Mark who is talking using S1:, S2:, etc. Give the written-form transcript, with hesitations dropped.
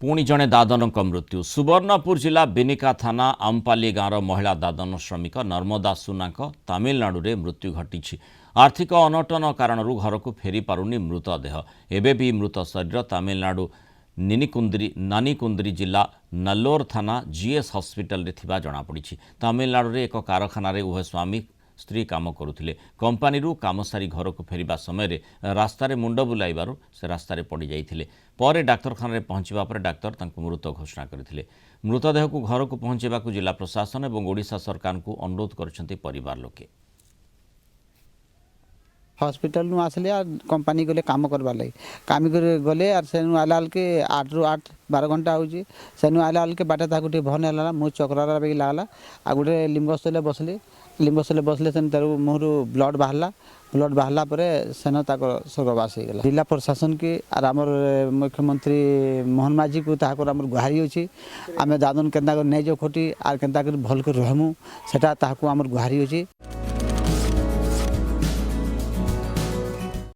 S1: पुणी जड़े दादनक मृत्यु सुवर्णपुर जिला बिनिका थाना आमपाली गाँवर महिला दादन श्रमिक नर्मदा सुनाक तमिलनाडु में मृत्यु घटी। आर्थिक अनटन कारण घर को फेरी पारुनी मृतदेह। एबे भी मृत शरीर तमिलनाडु नानीकुंदरी जिला नल्लोर थाना जीएस हॉस्पिटल रे थिबा जଣାपड़ी। तमिलनाडु रे एक कारखाना रे उभय स्वामी स्त्री काम करुथिले। कंपानी काम सारी घर को फेरिबा समय रास्तार मुंड बुलाइबारु से रास्तार पड़ जाइथिले। पर डाक्तरखाना पहुंचवा पर डाक्तर तांको मृत घोषणा करथिले। मृतदेह को घर को पहुंचेबाकू जिला प्रशासन और ओडिशा सरकार को अनुरोध करछंती परिवार लोके।
S2: हॉस्पिटल नु आसले कंपनी गले काम करवा लगे काम गले आर सेनु आला के 8 रु 8 12 घंटा होची सेनु आला के बाटा ताकू टे भन हला मु चक्रारा बेगी लागला आ गुटे लिंबस्थले बसले सेन तार मुहरु ब्लड बाहरला परे सेन ताको स्वर्गवास हो गला। जिला प्रशासन के आर हमर मुख्यमंत्री मोहन माझी को ताको हमर गुहारी होची आमे दादन केंदा कर नै जो खोटी आर केंदा कर भल कर रहमु सेटा ताको हमर गुहारी होची।